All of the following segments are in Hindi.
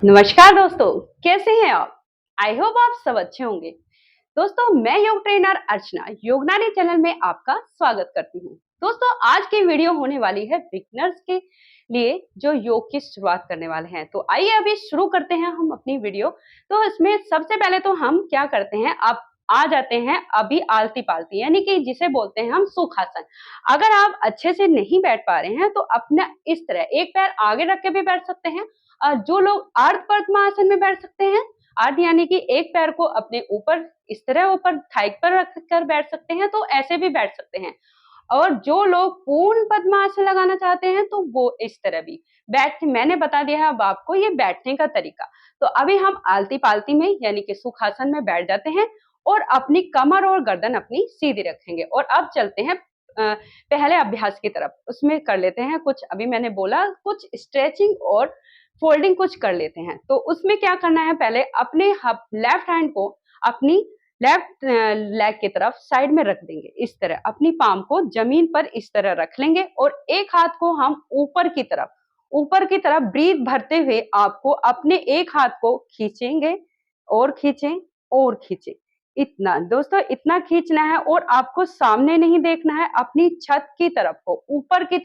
नमस्कार दोस्तों, कैसे हैं आप? आई होप आप सब अच्छे होंगे। दोस्तों, मैं योग ट्रेनर अर्चना योगनानी चैनल में आपका स्वागत करती हूँ। दोस्तों, आज की वीडियो होने वाली है बिगनर्स के लिए जो योग की शुरुआत करने वाले हैं। तो आइए अभी शुरू करते हैं हम अपनी वीडियो। तो इसमें सबसे पहले तो हम क्या करते हैं, आप आ जाते हैं अभी आलती पालती, यानी कि जिसे बोलते हैं हम सुखासन। अगर आप अच्छे से नहीं बैठ पा रहे हैं तो अपना इस तरह एक पैर आगे रख के भी बैठ सकते हैं। जो लोग अर्ध पद्मासन में बैठ सकते हैं, अर्ध यानी कि एक पैर को अपने ऊपर इस तरह ऊपर थाई पर रख कर बैठ सकते हैं, तो ऐसे भी बैठ सकते हैं। और जो लोग पूर्ण पद्मासन लगाना चाहते हैं तो वो इस तरह भी बैठ के, मैंने बता दिया है अब आपको ये बैठने का तरीका। तो अभी हम आलती पालती में यानी कि सुखासन में बैठ जाते हैं और अपनी कमर और गर्दन अपनी सीधी रखेंगे। और अब चलते हैं पहले अभ्यास की तरफ। उसमें कर लेते हैं कुछ, अभी मैंने बोला कुछ स्ट्रेचिंग और फोल्डिंग कुछ कर लेते हैं। तो उसमें क्या करना है, पहले अपने लेफ्ट हैंड को अपनी लेफ्ट लेग की तरफ साइड में रख देंगे। इस तरह अपनी पाम को जमीन पर इस तरह रख लेंगे और एक हाथ को हम ऊपर की तरफ ब्रीथ भरते हुए आपको अपने एक हाथ को खींचेंगे और खींचें और खींचें। इतना दोस्तों, इतना खींचना है और आपको सामने नहीं देखना है, अपनी छत की तरफ को ऊपर की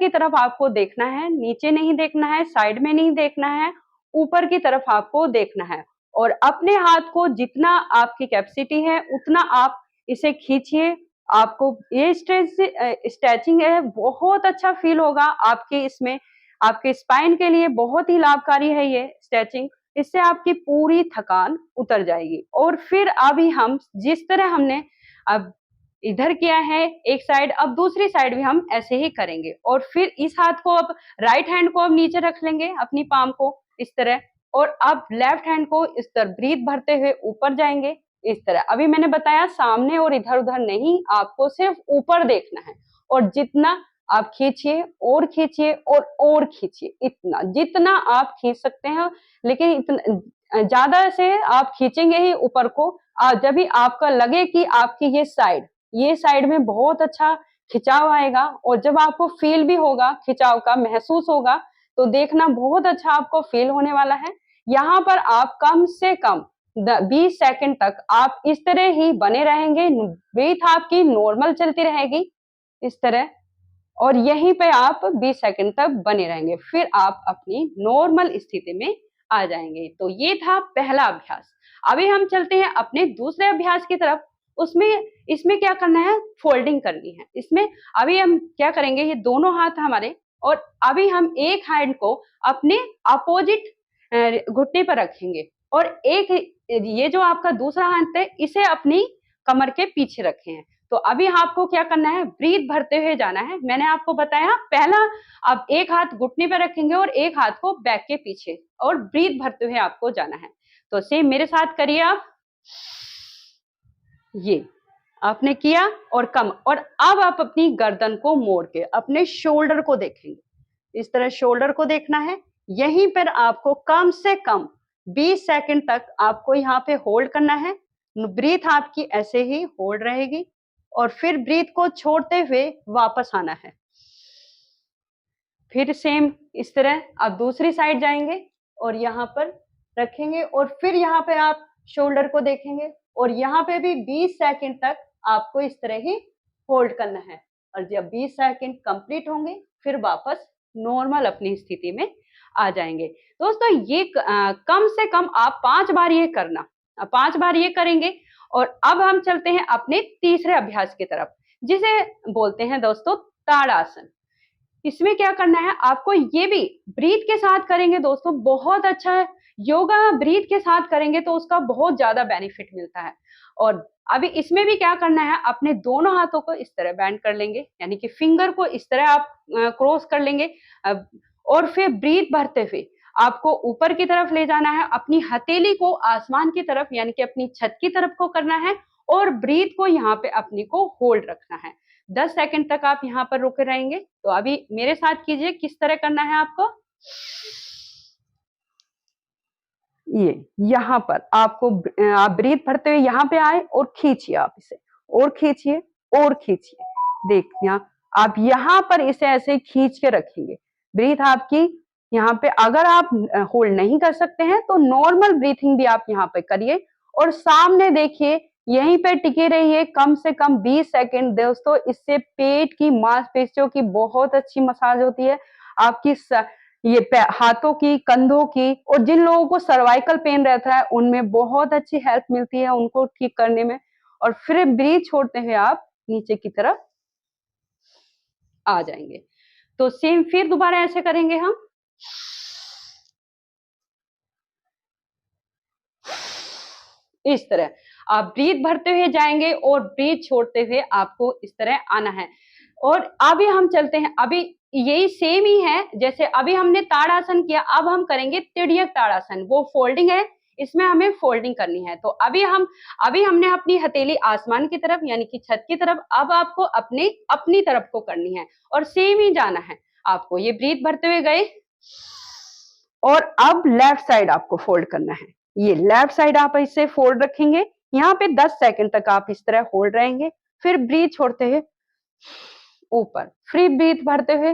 तरफ आपको देखना है, नीचे नहीं देखना है, साइड में नहीं देखना है, ऊपर की तरफ आपको देखना है। और अपने हाथ को जितना आपकी कैपेसिटी है उतना आप इसे खींचिए। आपको ये स्ट्रेचिंग है, बहुत अच्छा फील होगा आपके इसमें, आपके स्पाइन के लिए बहुत ही लाभकारी है ये स्ट्रेचिंग। इससे आपकी पूरी थकान उतर जाएगी। और फिर अभी हम जिस तरह हमने अब इधर किया है एक साइड, अब दूसरी साइड भी हम ऐसे ही करेंगे। और फिर इस हाथ को अब राइट हैंड को अब नीचे रख लेंगे अपनी पाम को इस तरह, और अब लेफ्ट हैंड को इस तरह ब्रीथ भरते हुए ऊपर जाएंगे इस तरह। अभी मैंने बताया सामने और इधर उधर नहीं, आपको सिर्फ ऊपर देखना है। और जितना आप खींचिए और खींचिए और खींचिए, इतना जितना आप खींच सकते हैं। लेकिन इतना ज्यादा से आप खींचेंगे ही ऊपर को जब भी आपका लगे कि आपकी ये साइड में बहुत अच्छा खिंचाव आएगा। और जब आपको फील भी होगा, खिंचाव का महसूस होगा, तो देखना बहुत अच्छा आपको फील होने वाला है। यहाँ पर आप कम से कम 20 सेकंड तक आप इस तरह ही बने रहेंगे। ब्रीथ आपकी नॉर्मल चलती रहेगी इस तरह, और यहीं पे आप 20 सेकंड तक बने रहेंगे। फिर आप अपनी नॉर्मल स्थिति में आ जाएंगे। तो ये था पहला अभ्यास। अभी हम चलते हैं अपने दूसरे अभ्यास की तरफ। उसमें इसमें क्या करना है, फोल्डिंग करनी है। इसमें अभी हम क्या करेंगे, ये दोनों हाथ हमारे, और अभी हम एक हैंड को अपने अपोजिट घुटने पर रखेंगे और एक ये जो आपका दूसरा हाथ है इसे अपनी कमर के पीछे रखे हैं। तो अभी आपको क्या करना है, ब्रीथ भरते हुए जाना है। मैंने आपको बताया पहला, आप एक हाथ घुटने पर रखेंगे और एक हाथ को बैक के पीछे, और ब्रीथ भरते हुए आपको जाना है। तो सेम मेरे साथ करिए आप। ये आपने किया और कम, और अब आप अपनी गर्दन को मोड़ के अपने शोल्डर को देखेंगे। इस तरह शोल्डर को देखना है। यहीं पर आपको कम से कम 20 सेकंड तक आपको यहाँ पे होल्ड करना है। ब्रीथ आपकी ऐसे ही होल्ड रहेगी और फिर ब्रीथ को छोड़ते हुए वापस आना है। फिर सेम इस तरह आप दूसरी साइड जाएंगे और यहाँ पर रखेंगे, और फिर यहाँ पे आप शोल्डर को देखेंगे और यहाँ पे भी 20 सेकंड तक आपको इस तरह ही होल्ड करना है। और जब 20 सेकंड कंप्लीट होंगे फिर वापस नॉर्मल अपनी स्थिति में आ जाएंगे। दोस्तों, ये कम से कम आप 5 बार ये करना, 5 बार ये करेंगे। और अब हम चलते हैं अपने तीसरे अभ्यास की तरफ, जिसे बोलते हैं दोस्तों ताड़ासन। इसमें क्या करना है आपको, ये भी ब्रीथ के साथ करेंगे दोस्तों, बहुत अच्छा है। योगा ब्रीथ के साथ करेंगे तो उसका बहुत ज्यादा बेनिफिट मिलता है। और अभी इसमें भी क्या करना है, अपने दोनों हाथों को इस तरह बैंड कर लेंगे, यानी कि फिंगर को इस तरह आप क्रॉस कर लेंगे। और फिर ब्रीथ भरते हुए आपको ऊपर की तरफ ले जाना है, अपनी हथेली को आसमान की तरफ यानी कि अपनी छत की तरफ को करना है, और ब्रीथ को यहाँ पे अपनी को होल्ड रखना है। 10 सेकंड तक आप यहाँ पर रुके रहेंगे। तो अभी मेरे साथ कीजिए, किस तरह करना है आपको। ये यहाँ पर आपको आप ब्रीथ भरते हुए यहाँ पे आए और खींचिए आप इसे, और खींचिए और खींचिए। देखिए आप यहाँ पर इसे ऐसे खींच के रखेंगे। ब्रीथ आपकी यहाँ पे अगर आप होल्ड नहीं कर सकते हैं तो नॉर्मल ब्रीथिंग भी आप यहाँ पे करिए और सामने देखिए, यहीं पे टिके रहिए कम से कम 20 सेकंड दोस्तों। इससे पेट की मांसपेशियों की बहुत अच्छी मसाज होती है, आपकी ये हाथों की, कंधों की, और जिन लोगों को सर्वाइकल पेन रहता है उनमें बहुत अच्छी हेल्प मिलती है उनको ठीक करने में। और फिर ब्रीथ छोड़ते हुए आप नीचे की तरफ आ जाएंगे। तो सेम फिर दोबारा ऐसे करेंगे हम। इस तरह आप ब्रीथ भरते हुए जाएंगे और ब्रीथ छोड़ते हुए आपको इस तरह आना है। और अभी हम चलते हैं, अभी यही सेम ही है जैसे अभी हमने ताड़ासन किया, अब हम करेंगे तिर्यक ताड़ासन। वो फोल्डिंग है, इसमें हमें फोल्डिंग करनी है। तो अभी हमने अपनी हथेली आसमान की तरफ यानी कि छत की तरफ, अब आपको अपनी तरफ को करनी है और सेम ही जाना है आपको। ये ब्रीथ भरते हुए गए और अब लेफ्ट साइड आपको फोल्ड करना है। ये लेफ्ट साइड आप इसे फोल्ड रखेंगे, यहाँ पे 10 सेकंड तक आप इस तरह होल्ड रहेंगे। फिर ब्रीथ छोड़ते हुए ऊपर, फ्री ब्रीथ भरते हुए,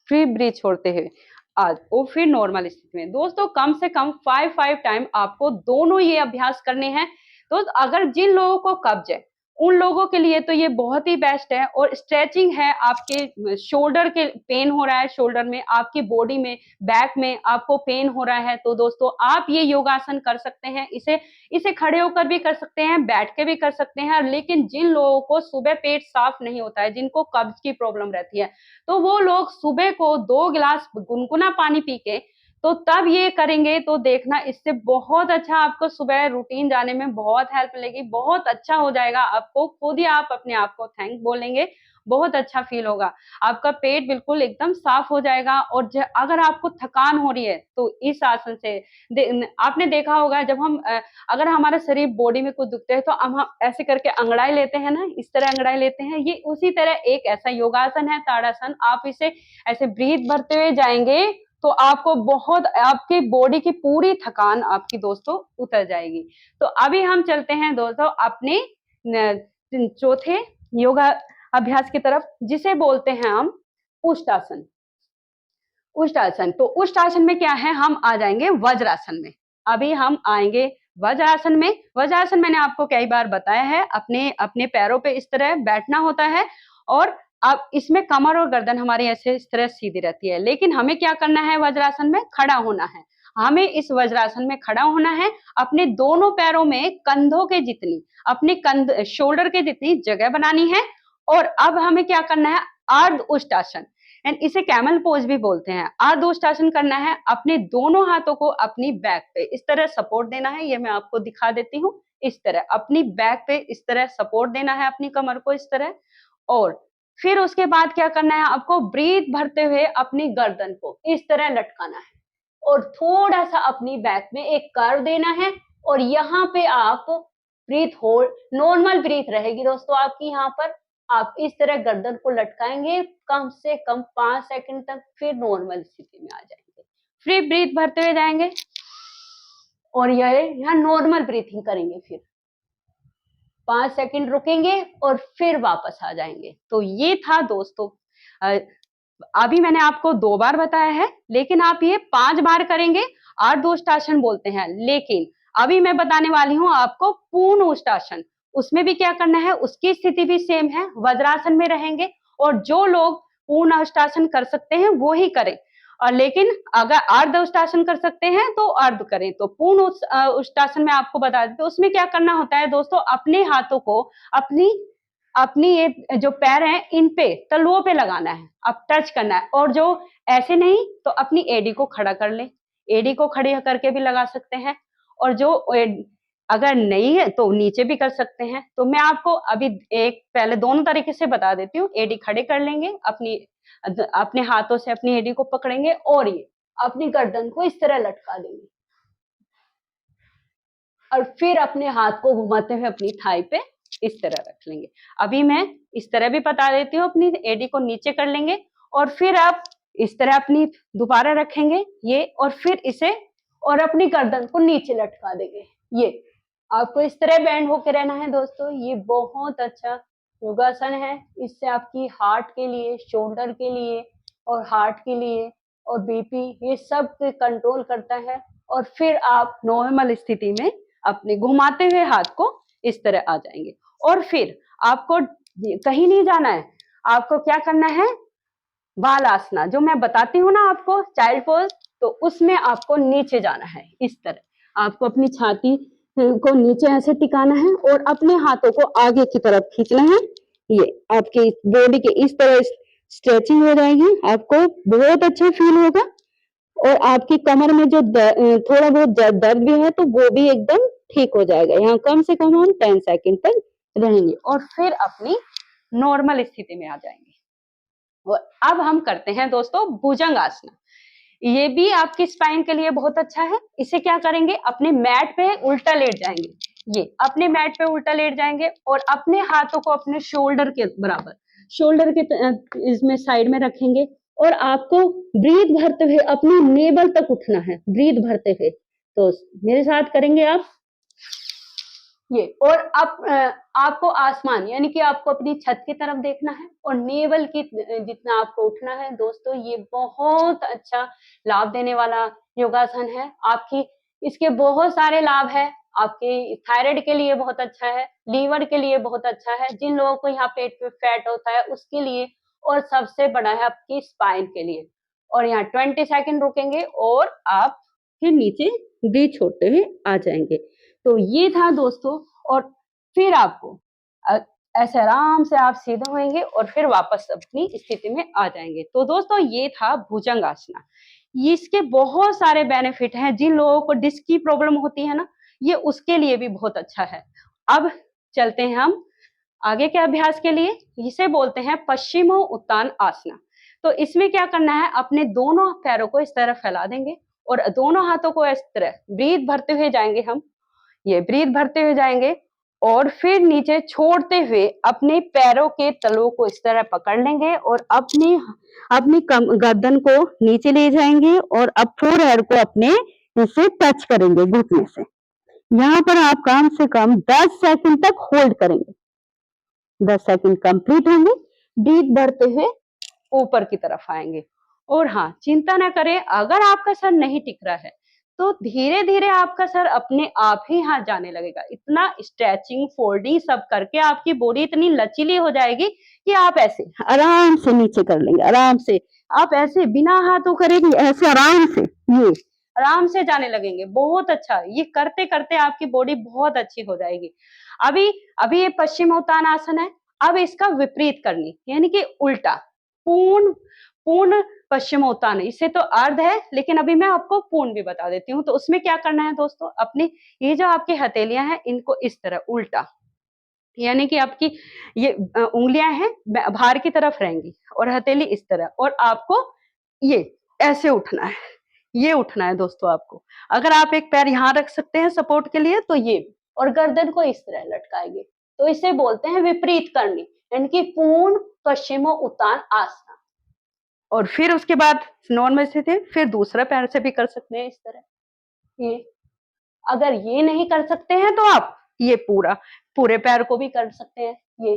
फ्री ब्रीथ छोड़ते हुए आज और फिर नॉर्मल स्थिति में। दोस्तों कम से कम 5 टाइम आपको दोनों ये अभ्यास करने हैं। तो अगर जिन लोगों को कब्ज है उन लोगों के लिए तो ये बहुत ही बेस्ट है। और स्ट्रेचिंग है, आपके शोल्डर के पेन हो रहा है, शोल्डर में, आपकी बॉडी में, बैक में आपको पेन हो रहा है, तो दोस्तों आप ये योगासन कर सकते हैं। इसे इसे खड़े होकर भी कर सकते हैं, बैठ के भी कर सकते हैं। लेकिन जिन लोगों को सुबह पेट साफ नहीं होता है, जिनको कब्ज की प्रॉब्लम रहती है, तो वो लोग सुबह को 2 गिलास गुनगुना पानी पी के तो तब ये करेंगे तो देखना इससे बहुत अच्छा आपको सुबह रूटीन जाने में बहुत हेल्प मिलेगी, बहुत अच्छा हो जाएगा। आपको खुद ही आप अपने आप को थैंक बोलेंगे, बहुत अच्छा फील होगा, आपका पेट बिल्कुल एकदम साफ हो जाएगा। और अगर आपको थकान हो रही है तो इस आसन से आपने देखा होगा जब हम अगर हमारा शरीर बॉडी में कुछ दुखता है तो हम ऐसे करके अंगड़ाई लेते हैं ना, इस तरह अंगड़ाई लेते हैं। ये उसी तरह एक ऐसा योगासन है ताड़ासन। आप इसे ऐसे ब्रीथ भरते हुए जाएंगे तो आपको बहुत आपकी बॉडी की पूरी थकान आपकी दोस्तों उतर जाएगी। तो अभी हम चलते हैं दोस्तों अपने चौथे योगा अभ्यास की तरफ, जिसे बोलते हैं हम उष्टासन। उष्टासन, तो उष्टासन में क्या है, हम आ जाएंगे वज्रासन में। अभी हम आएंगे वज्रासन में। वज्रासन मैंने आपको कई बार बताया है, अपने अपने पैरों पे इस तरह बैठना होता है और अब इसमें कमर और गर्दन हमारी ऐसे इस तरह सीधी रहती है। लेकिन हमें क्या करना है, वज्रासन में खड़ा होना है। हमें इस वज्रासन में खड़ा होना है, अपने दोनों पैरों में कंधों के जितनी, अपने शोल्डर के जितनी जगह बनानी है। और अब हमें क्या करना है, अर्ध उष्टासन, एंड इसे कैमल पोज भी बोलते हैं। अर्धोष्टासन करना है, अपने दोनों हाथों को अपनी बैक पे इस तरह सपोर्ट देना है। ये मैं आपको दिखा देती हूँ, इस तरह अपनी बैक पे इस तरह सपोर्ट देना है, अपनी कमर को इस तरह। और फिर उसके बाद क्या करना है, आपको ब्रीथ भरते हुए अपनी गर्दन को इस तरह लटकाना है और थोड़ा सा अपनी बैक में एक कर्व देना है। और यहाँ पे आप ब्रीथ होल्ड, नॉर्मल ब्रीथ रहेगी दोस्तों आपकी। यहाँ पर आप इस तरह गर्दन को लटकाएंगे कम से कम 5 सेकंड तक, फिर नॉर्मल स्थिति में आ जाएंगे। फ्री ब्रीथ भरते हुए जाएंगे और यहाँ नॉर्मल ब्रीथिंग करेंगे। फिर 5 सेकंड रुकेंगे और फिर वापस आ जाएंगे। तो ये था दोस्तों, अभी मैंने आपको 2 बार बताया है, लेकिन आप ये 5 बार करेंगे। अर्धोष्टासन बोलते हैं। लेकिन अभी मैं बताने वाली हूँ आपको पूर्ण उष्टासन। उसमें भी क्या करना है, उसकी स्थिति भी सेम है, वज्रासन में रहेंगे। और जो लोग पूर्ण उष्टासन कर सकते हैं वो ही करें, और लेकिन अगर अर्ध उष्टासन कर सकते हैं तो अर्ध करें। तो पूर्ण उष्टासन में आपको बता देते, उसमें क्या करना होता है दोस्तों, अपने हाथों को अपनी अपनी ये जो पैर हैं इन पे तलुओं पे लगाना है, अब टच करना है। और जो ऐसे नहीं तो अपनी एडी को खड़ा कर ले, एडी को खड़ी करके भी लगा सकते हैं। और जो अगर नहीं है तो नीचे भी कर सकते हैं। तो मैं आपको अभी एक पहले दोनों तरीके से बता देती हूँ। एडी खड़े कर लेंगे, अपने हाथों से अपनी एडी को पकड़ेंगे और ये अपनी गर्दन को इस तरह लटका देंगे और फिर अपने हाथ को घुमाते हुए अपनी थाई पे इस तरह रख लेंगे। अभी मैं इस तरह भी बता देती हूँ, अपनी एडी को नीचे कर लेंगे और फिर आप इस तरह अपनी दोबारा रखेंगे ये, और फिर इसे और अपनी गर्दन को नीचे लटका देंगे। ये आपको इस तरह बैंड होके रहना है दोस्तों। ये बहुत अच्छा योगासन है, इससे आपकी हार्ट के लिए, शोल्डर के लिए और हार्ट के लिए और बीपी, ये सब कंट्रोल करता है। और फिर आप नॉर्मल स्थिति में अपने घुमाते हुए हाथ को इस तरह आ जाएंगे। और फिर आपको कहीं नहीं जाना है, आपको क्या करना है, बाल आसना जो मैं बताती हूँ ना आपको, चाइल्ड पोज, तो उसमें आपको नीचे जाना है। इस तरह आपको अपनी छाती को नीचे ऐसे टिकाना है और अपने हाथों को आगे की तरफ खींचना है। ये आपकी बॉडी के इस तरह स्ट्रेचिंग हो जाएगी, आपको बहुत अच्छा फील होगा। और आपकी कमर में जो थोड़ा बहुत दर्द भी है तो वो भी एकदम ठीक हो जाएगा। यहाँ कम से कम हम 10 सेकंड तक रहेंगे और फिर अपनी नॉर्मल स्थिति में आ जाएंगे। और अब हम करते हैं दोस्तों भुजंग आसना। ये भी आपकी स्पाइन के लिए बहुत अच्छा है। इसे क्या करेंगे, अपने मैट पे उल्टा लेट जाएंगे। ये अपने मैट पे उल्टा लेट जाएंगे और अपने हाथों को अपने शोल्डर के बराबर, शोल्डर के इसमें साइड में रखेंगे और आपको ब्रीथ भरते हुए अपनी नेवल तक उठना है, ब्रीथ भरते हुए। तो मेरे साथ करेंगे आप ये। और अब आपको आसमान यानी कि आपको अपनी छत की तरफ देखना है और नेवल की जितना आपको उठना है। दोस्तों ये बहुत अच्छा लाभ देने वाला योगासन है। आपकी इसके बहुत सारे लाभ है। आपके थायराइड के लिए बहुत अच्छा है, लीवर के लिए बहुत अच्छा है, जिन लोगों को यहाँ पेट पे फैट होता है उसके लिए, और सबसे बड़ा है आपकी स्पाइन के लिए। और यहाँ 20 सेकंड रुकेंगे और आप फिर नीचे ब्रीथ छोड़ते हुए आ जाएंगे। तो ये था दोस्तों। और फिर आपको ऐसे आराम से आप सीधे होंगे और फिर वापस अपनी स्थिति में आ जाएंगे। तो दोस्तों ये था भुजंग आसना। इसके बहुत सारे बेनिफिट हैं। जिन लोगों को डिस्क की प्रॉब्लम होती है ना, ये उसके लिए भी बहुत अच्छा है। अब चलते हैं हम आगे के अभ्यास के लिए। इसे बोलते हैं पश्चिमो उत्तान आसना। तो इसमें क्या करना है, अपने दोनों पैरों को इस तरह फैला देंगे और दोनों हाथों को इस तरह ब्रीथ भरते हुए जाएंगे। हम ये ब्रीथ भरते हुए जाएंगे और फिर नीचे छोड़ते हुए अपने पैरों के तलों को इस तरह पकड़ लेंगे और अपनी अपनी गर्दन को नीचे ले जाएंगे और अब फोरहेड को अपने इसे टच करेंगे घुटने से। यहाँ पर आप कम से कम 10 सेकंड तक होल्ड करेंगे। 10 सेकंड कंप्लीट होंगे, ब्रीथ भरते हुए ऊपर की तरफ आएंगे। और हाँ, चिंता ना करें, अगर आपका सर नहीं टिक रहा है तो धीरे धीरे आपका सर अपने आप ही हाथ जाने लगेगा। इतना स्ट्रेचिंग फोल्डिंग सब करके आपकी बॉडी इतनी लचीली हो जाएगी कि आप ऐसे आराम से नीचे कर लेंगे। आराम से आप ऐसे बिना हाथों करे भी ऐसे आराम से ये आराम से जाने लगेंगे। बहुत अच्छा, ये करते करते आपकी बॉडी बहुत अच्छी हो जाएगी। अभी अभी ये पश्चिमोत्तान आसन है। अब इसका विपरीत करनी यानी कि उल्टा, पूर्ण पूर्ण पश्चिमोत्तान। इससे तो अर्ध है, लेकिन अभी मैं आपको पूर्ण भी बता देती हूँ। तो उसमें क्या करना है दोस्तों, अपनी ये जो आपकी हथेलियां हैं इनको इस तरह उल्टा, यानी कि आपकी ये उंगलियां हैं बाहर की तरफ रहेंगी और हथेली इस तरह, और आपको ये ऐसे उठना है। ये उठना है दोस्तों आपको। अगर आप एक पैर यहाँ रख सकते हैं सपोर्ट के लिए तो ये, और गर्दन को इस तरह लटकाएंगे। तो इसे बोलते हैं विपरीत करनी, यानी कि पूर्ण पश्चिमो उत्तान आसना। और फिर उसके बाद नॉर्मल स्थिति, फिर दूसरा पैर से भी कर सकते हैं इस तरह। ये अगर ये नहीं कर सकते हैं तो आप ये पूरे पैर को भी कर सकते हैं ये,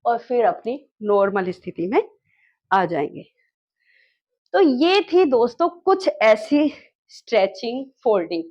और फिर अपनी नॉर्मल स्थिति में आ जाएंगे। तो ये थी दोस्तों कुछ ऐसी स्ट्रेचिंग फोल्डिंग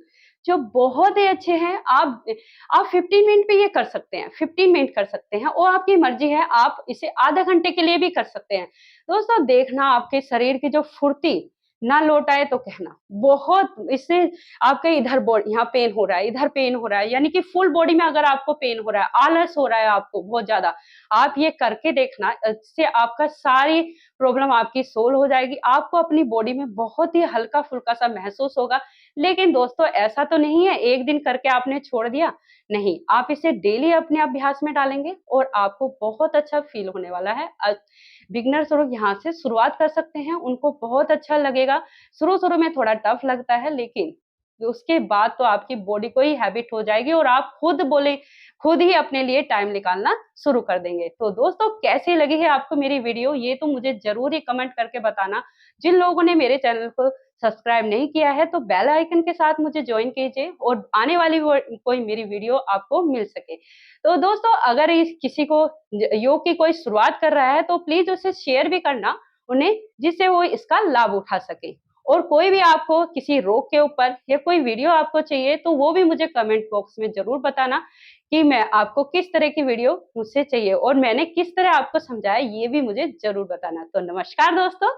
जो बहुत ही अच्छे हैं। आप 15 मिनट पे ये कर सकते हैं, 15 मिनट कर सकते हैं, और आपकी मर्जी है, आप इसे आधे घंटे के लिए भी कर सकते हैं। दोस्तों देखना आपके शरीर की जो फुर्ती ना लौट आए तो कहना। बहुत इससे आपके इधर बॉडी यहाँ पेन हो रहा है, इधर पेन हो रहा है, यानी कि फुल बॉडी में अगर आपको पेन हो रहा है, आलस हो रहा है आपको बहुत ज्यादा, आप ये करके देखना। इससे आपका सारी प्रॉब्लम आपकी सोल्व हो जाएगी। आपको अपनी बॉडी में बहुत ही हल्का फुल्का सा महसूस होगा। लेकिन दोस्तों ऐसा तो नहीं है एक दिन करके आपने छोड़ दिया, नहीं, आप इसे डेली अपने अभ्यास में डालेंगे और आपको बहुत अच्छा फील होने वाला है। बिगनर्स लोग यहाँ से शुरुआत कर सकते हैं, उनको बहुत अच्छा लगेगा। शुरू शुरू में थोड़ा टफ लगता है, लेकिन उसके बाद तो आपकी बॉडी को ही हैबिट हो जाएगी और आप खुद ही अपने लिए टाइम निकालना शुरू कर देंगे। तो दोस्तों कैसी लगी है आपको मेरी वीडियो, ये तो मुझे जरूर ही कमेंट करके बताना। जिन लोगों ने मेरे चैनल को सब्सक्राइब नहीं किया है तो बेल आइकन के साथ मुझे ज्वाइन कीजिए और आने वाली कोई मेरी वीडियो आपको मिल सके। तो दोस्तों अगर इस किसी को योग की कोई शुरुआत कर रहा है तो प्लीज उसे शेयर भी करना उन्हें, जिससे वो इसका लाभ उठा सके। और कोई भी आपको किसी रोग के ऊपर या कोई वीडियो आपको चाहिए तो वो भी मुझे कमेंट बॉक्स में जरूर बताना कि मैं आपको किस तरह की वीडियो मुझसे चाहिए और मैंने किस तरह आपको समझाया, ये भी मुझे जरूर बताना। तो नमस्कार दोस्तों।